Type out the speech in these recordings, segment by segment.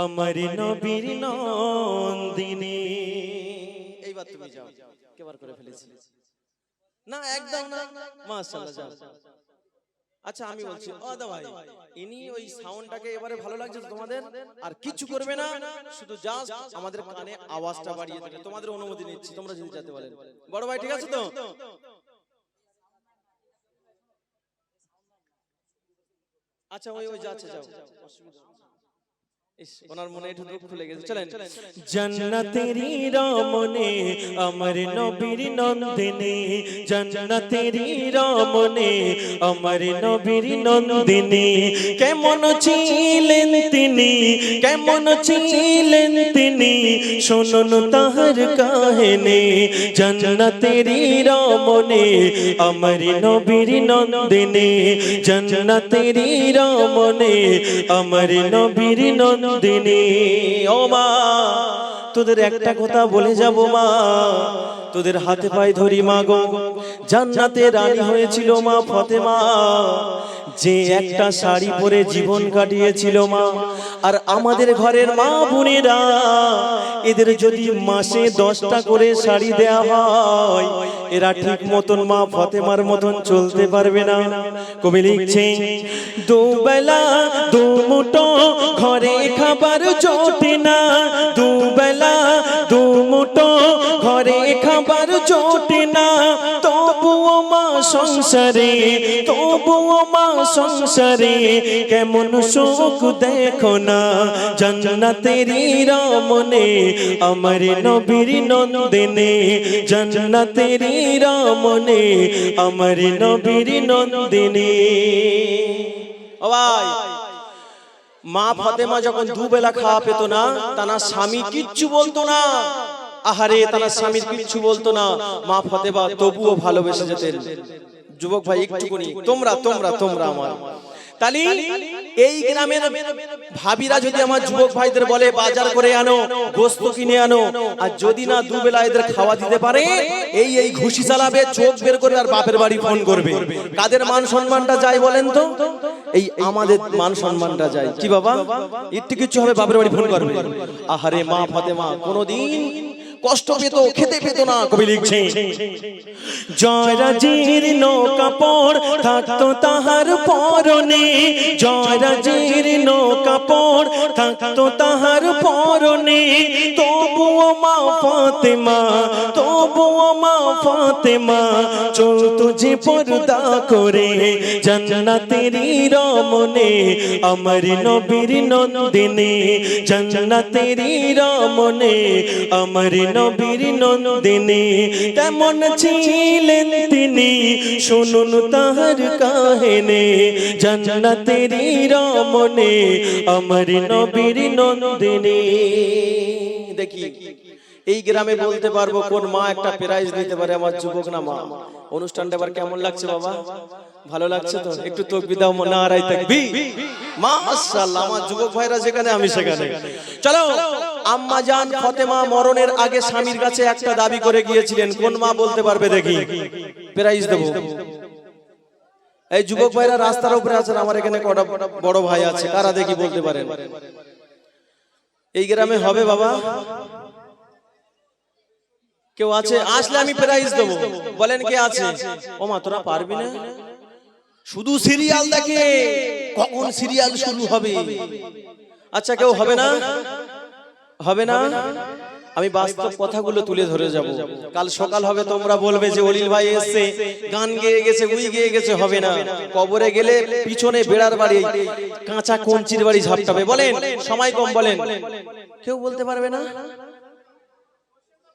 আমার নবীর নন্দিনী। এইবার তুমি যাও, কেবার করে ফেলেছি না, একদম না, মাশাআল্লাহ যাও। আচ্ছা আমি বলছি, ও দাদা ভাই, ইনি ওই সাউন্ডটাকে এবারে ভালো লাগছে তো তোমাদের? আর কিছু করবে না, শুধু জাস্ট আমাদের কানে আওয়াজটা বাড়িয়ে দেবে। তোমাদের অনুমতি নিচ্ছি, তোমরা যদি যেতে বলেন। বড় ভাই ঠিক আছে তো? আচ্ছা ওই যাচ্ছে, যাও, অসুবিধা। ওনার মনে একটু দুঃখ লেগেছে, চলেন। জান্নাতেরই রমণে আমার নবীর নন্দিনী, জান্নাতেরই রমণে আমার নবীর নন্দিনী। কেমন ছিলেন তিনি, কেমন ছিলেন তিনি, শুনুন তাহার কাহিনী। জান্নাতেরই রমণে আমার নবীর নন্দিনী, জান্নাতেরই রমণে আমার নবীর নন্দিনী। ও মা, তোদের একটা কথা বলে যাব মা, তোদের হাতে পায়ে ধরি মা গো। জান্নাতে রানী হয়েছিল মা ফাতেমা, যে একটা শাড়ি পরে জীবন কাটিয়েছিল মা। আর আমাদের ঘরের মা বোনেরা, এদের যদি মাসে 10টা করে শাড়ি দেয়া হয়, এরা ঠিক মতন মা ফাতেমার মতন চলতে পারবে না। কবি লিখছে, দুবেলা দুমুঠো ঘরে খাবার জোটে না, দুবেলা দুমুঠো ঘরে খাবার জোটে না, তবুও মা সংসারে, তবুও মা সংসারে কেমন সুখ দেখো না। জান্নাতেরই রমণে আমার নবীর নন্দিনী, জান্নাতেরই রমণে আমার নবীর নন্দিনী। ও ভাই, মা ফাতেমা যখন দুবেলা খাওয়া পেত না, তার স্বামী কিচ্ছু বলতো না। আহারে, তার স্বামীর কিচ্ছু বলতো না, মা ফাতেমা তবুও ভালোবেসে যেতেন। যুবক ভাই একটুকুনি, তোমরা তোমরা তোমরা আমার তালি, এই গ্রামের ভাবিরা যদি আমার যুবক ভাইদের বলে বাজার করে আনো, গোস্ত কিনে আনো, আর যদি না দুবেলা এদের খাওয়া দিতে পারে, এই ঘুষি চালাবে, চোখ বের করবে, আর বাপের বাড়ি ফোন করবে। কাদের মান সম্মানটা যায় বলেন তো? এই আমাদের মান সম্মানটা যায়। কি বাবা, একটু কিছু হবে বাপের বাড়ি ফোন করবে। আহারে, মা ফাতেমা কোনদিন কষ্ট পেত, খেতে পেত না। কবি লিখছে, জয়রাজির নৌকা পর থাকতো তাহার পরনে, জয়রাজির নৌকা পর থাকতো তাহার পরনে, তবুও মা ফাতেমা, তবুও মা ফাতেমা চলতো যে পর্দা করে। জান্নাতেরই রমণে আমার নবীর নন্দিনী, জান্নাতেরই রমণে আমার নবীর নন্দিনী। কেমন ছিলেন তিনি, শুনুন তাহার কাহিনী। জান্নাতেরই রমণে আমার নবীর নন্দিনী। দেখি এই গ্রামে বলতে পারবো কোন মা একটা প্রাইজ দিতে পারে আমার যুবক না মা। অনুষ্ঠানটা এবার কেমন লাগছে বাবা? ভালো লাগছে তো? একটু তাকবীর দাও, নারায়ে তাকবীর। মাশাআল্লাহ, আমার যুবক ভাইরা যেখানে আমি সেখানে। চলো, আম্মা জান ফাতেমা মরণের আগে স্বামীর কাছে একটা দাবি করে গিয়েছিলেন। কোন মা বলতে পারবে দেখি? প্রাইজ দেব। এই যুবক ভাইরা রাস্তার উপরে আছেন, আমার এখানে কটা বড় ভাই আছে, কারা দেখি বলতে পারেন? এই গ্রামে হবে বাবা? কেউ আছে? আসলে আমি প্রাইজ দেব। বলেন কে আছে? ও মা, তোরা পারবি না? শুধু সিরিয়াল দেখে, কখন সিরিয়াল শুরু হবে। আচ্ছা, কেউ হবে না? হবে না? আমি বাস্তব কথাগুলো তুলে ধরে যাব। কাল সকাল হবে, তোমরা বলবে যে অলিল ভাই এসেছে, গান গেয়ে গেছে, উই গেয়ে গেছে। হবে না। কবরে গেলে পিছনে বেড়ার বাড়ি, কাঁচা কঞ্চির বাড়ি ঝাপটাবে। বলেন, সময় কম, বলেন। কেউ বলতে পারবে না?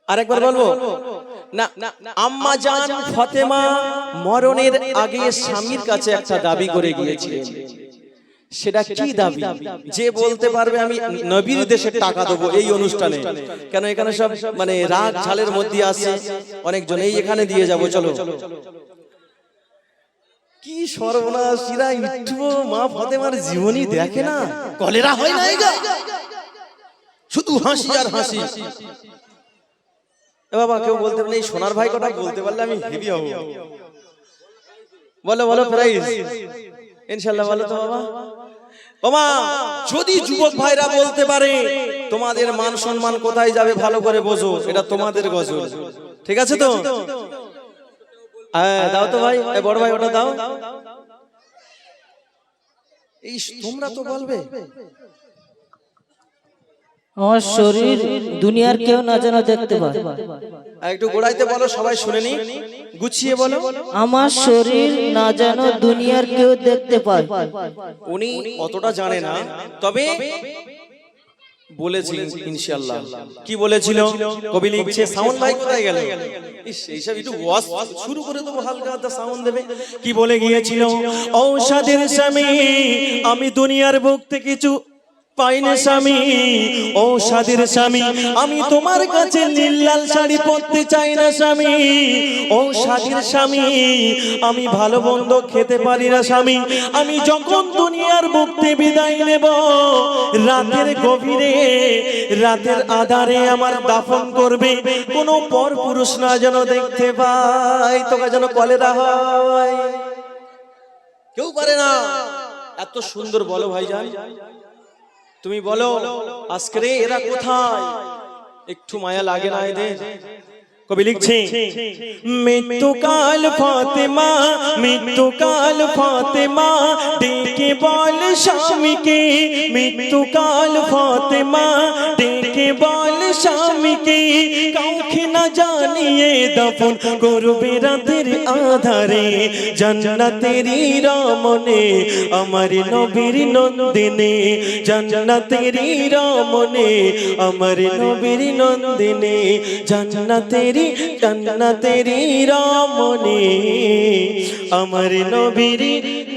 আরেকবার বলবো না? আম্মা জান ফাতেমা মরণের আগে স্বামীর কাছে একটা দাবি করে গিয়েছিলেন। সেটা কি দাবি? যে বলতে পারবে আমি নবীর দেশে টাকা দেবো এই অনুষ্ঠানে। কেন এখানে সব মানে রাগ ঝালের মধ্যে আছে অনেকজন, এই এখানে দিয়ে যাব। চলো, কি সর্বনাশ! এরা একটু মা ফাতেমার জীবনী দেখে না, কলেরা হয় না, শুধু হাসি আর হাসি। বাবা, কেউ বলতে পারলে, এই সোনার ভাই কথা বলতে পারলে আমি হেভি হব। বলো বলো, প্রাইজ ইনশাআল্লাহ বলো তো বাবা। ওমা যদি যুবক ভাইরা বলতে পারে তোমাদের মান সম্মান কোথায় যাবে ভালো করে বোঝো, এটা তোমাদের গজল, ঠিক আছে তো? হ্যাঁ দাও তো ভাই, বড় ভাই ওটা দাও। এই তোমরা তো বলবে আমার শরীর দুনিয়ার কেউ না যেন দেখতে পায়। একটু গোড়াইতে বলো, সবাই শুনে নি, গুছিয়ে বলো। আমার শরীর না যেন দুনিয়ার কেউ দেখতে পায়। উনি অতটা জানে না, তবে বলেছিল ইনশাআল্লাহ। কি বলেছিল কবি লিখছে, সাউন্ড ভাই কোথায় গেল? এইসব একটু ওয়াজ শুরু করে দেবো, হালকা হালকা সাউন্ড দেবে। কি বলে গিয়েছিল? ঔষধের স্বামী আমি দুনিয়ার বুক থেকে কিছু পাইনে স্বামী, ও সাদের স্বামী আমি তোমার কাছে নীল লাল শাড়ি পরতে চাই না স্বামী, ও সাদের স্বামী আমি ভালো মন্দ খেতে পারি না স্বামী, আমি যখন দুনিয়ার মুক্তি বিদায় নেব রাতের গভীরে রাতের আধারে আমার দাফন করবে কোনো পর পুরুষ না যেন দেখতে পাই, তোকে যেন কলেরা হয়, কেউ পারে না। এত সুন্দর বলো ভাইজান, তুমি বলো আজকে রে এরা কোথায়? একটু মায়া লাগে না এদের? কবি লিখছে, মৃত্যুকাল ফাতেমা মৃত্যুকাল ফাতেমা ডেকে বল স্বামীকে, মৃত্যুকাল ফাতেমা ডেকে বল স্বামীকে কাউকে না জানিয়ে দাফন করবে রাতের আধারে জান্নাতেরই রমণে আমার নবীর নন্দিনে, জান্নাতেরই রমণে আমার নবীর নন্দিনে, জান্নাতেরই জান্নাতেরই রমণে আমার নবীর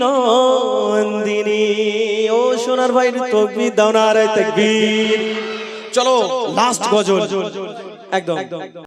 নন্দিনী। ও সোনার ভাই তাকবীর দাও, নারে তাকবীর। চলো লাস্ট গজল একদম।